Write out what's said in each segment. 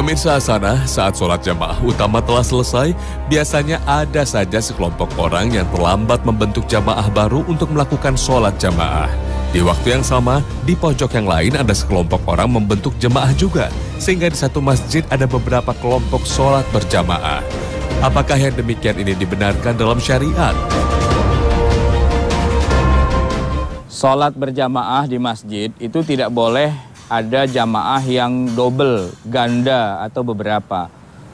Pemirsa Hasanah, saat sholat jamaah utama telah selesai, biasanya ada saja sekelompok orang yang terlambat membentuk jamaah baru untuk melakukan sholat jamaah. Di waktu yang sama, di pojok yang lain ada sekelompok orang membentuk jamaah juga, sehingga di satu masjid ada beberapa kelompok sholat berjamaah. Apakah yang demikian ini dibenarkan dalam syariat? Sholat berjamaah di masjid itu tidak boleh ada jamaah yang double, ganda, atau beberapa.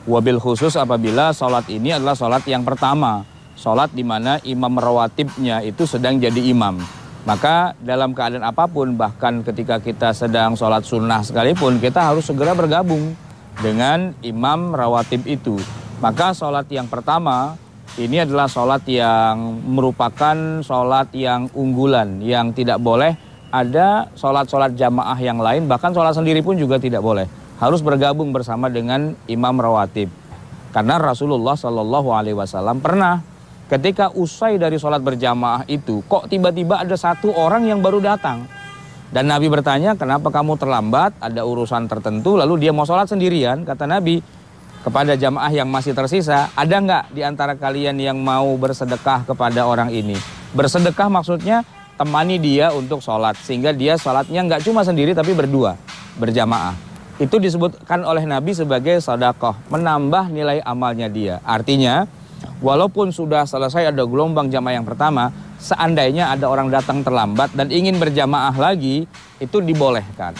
Wabil khusus apabila sholat ini adalah sholat yang pertama. Sholat di mana imam rawatibnya itu sedang jadi imam. Maka dalam keadaan apapun, bahkan ketika kita sedang sholat sunnah sekalipun, kita harus segera bergabung dengan imam rawatib itu. Maka sholat yang pertama, ini adalah sholat yang merupakan sholat yang unggulan, yang tidak boleh ada sholat-sholat jamaah yang lain, bahkan sholat sendiri pun juga tidak boleh. Harus bergabung bersama dengan imam rawatib. Karena Rasulullah SAW pernah ketika usai dari sholat berjamaah itu, kok tiba-tiba ada satu orang yang baru datang. Dan Nabi bertanya, kenapa kamu terlambat, ada urusan tertentu, lalu dia mau sholat sendirian. Kata Nabi kepada jamaah yang masih tersisa, ada nggak di antara kalian yang mau bersedekah kepada orang ini? Bersedekah maksudnya temani dia untuk sholat, sehingga dia sholatnya nggak cuma sendiri tapi berdua, berjamaah. Itu disebutkan oleh Nabi sebagai sedekah, menambah nilai amalnya dia. Artinya, walaupun sudah selesai ada gelombang jamaah yang pertama, seandainya ada orang datang terlambat dan ingin berjamaah lagi, itu dibolehkan.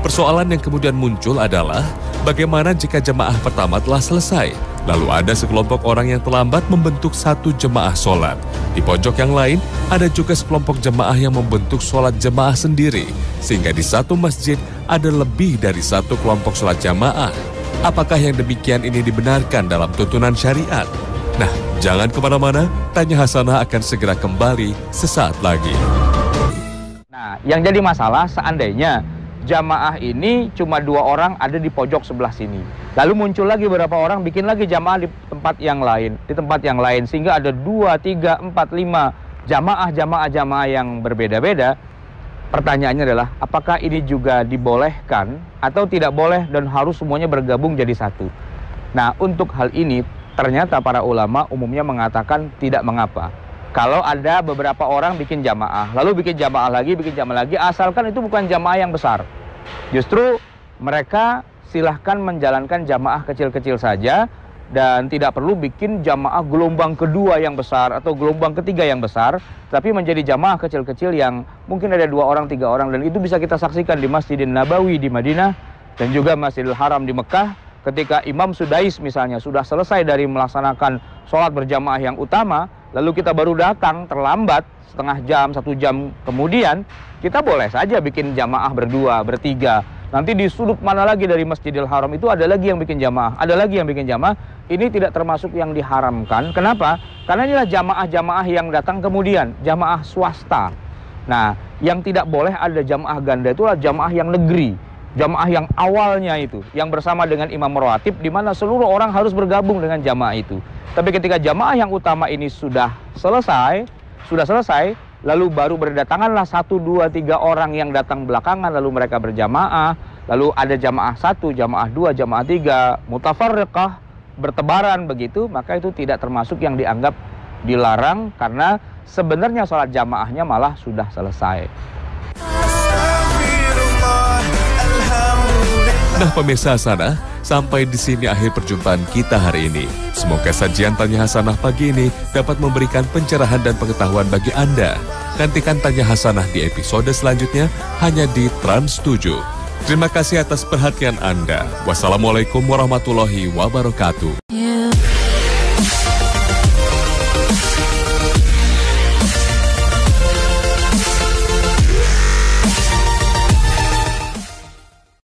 Persoalan yang kemudian muncul adalah bagaimana jika jemaah pertama telah selesai, lalu ada sekelompok orang yang terlambat membentuk satu jemaah sholat. Di pojok yang lain, ada juga sekelompok jemaah yang membentuk sholat jemaah sendiri, sehingga di satu masjid ada lebih dari satu kelompok sholat jamaah. Apakah yang demikian ini dibenarkan dalam tuntunan syariat? Nah, jangan kemana-mana, Tanya Hasanah akan segera kembali sesaat lagi. Nah, yang jadi masalah seandainya jamaah ini cuma 2 orang ada di pojok sebelah sini. Lalu muncul lagi beberapa orang bikin lagi jamaah di tempat yang lain, sehingga ada 2, 3, 4, 5 jamaah yang berbeda-beda. Pertanyaannya adalah, apakah ini juga dibolehkan atau tidak boleh dan harus semuanya bergabung jadi satu? Nah, untuk hal ini ternyata para ulama umumnya mengatakan tidak mengapa. Kalau ada beberapa orang bikin jamaah, lalu bikin jamaah lagi, asalkan itu bukan jamaah yang besar. Justru mereka silahkan menjalankan jamaah kecil-kecil saja dan tidak perlu bikin jamaah gelombang kedua yang besar atau gelombang ketiga yang besar, tapi menjadi jamaah kecil-kecil yang mungkin ada 2 orang, 3 orang, dan itu bisa kita saksikan di Masjidin Nabawi di Madinah dan juga Masjidil Haram di Mekah. Ketika Imam Sudais misalnya sudah selesai dari melaksanakan sholat berjamaah yang utama, lalu kita baru datang terlambat setengah jam, 1 jam kemudian, kita boleh saja bikin jamaah berdua, bertiga. Nanti di sudut mana lagi dari Masjidil Haram itu ada lagi yang bikin jamaah, ada lagi yang bikin jamaah. Ini tidak termasuk yang diharamkan. Kenapa? Karena inilah jamaah-jamaah yang datang kemudian, jamaah swasta. Nah, yang tidak boleh ada jamaah ganda itulah jamaah yang negeri. Jamaah yang awalnya itu, yang bersama dengan imam rawatib, di mana seluruh orang harus bergabung dengan jamaah itu. Tapi ketika jamaah yang utama ini sudah selesai, lalu baru berdatanganlah 1, 2, 3 orang yang datang belakangan, lalu mereka berjamaah, lalu ada jamaah 1, jamaah 2, jamaah 3, mutafarriqah, bertebaran begitu, maka itu tidak termasuk yang dianggap dilarang, karena sebenarnya sholat jamaahnya malah sudah selesai. Nah, pemirsa Hasanah, sampai di sini akhir perjumpaan kita hari ini. Semoga sajian Tanya Hasanah pagi ini dapat memberikan pencerahan dan pengetahuan bagi Anda. Nantikan Tanya Hasanah di episode selanjutnya hanya di Trans 7. Terima kasih atas perhatian Anda. Wassalamualaikum warahmatullahi wabarakatuh.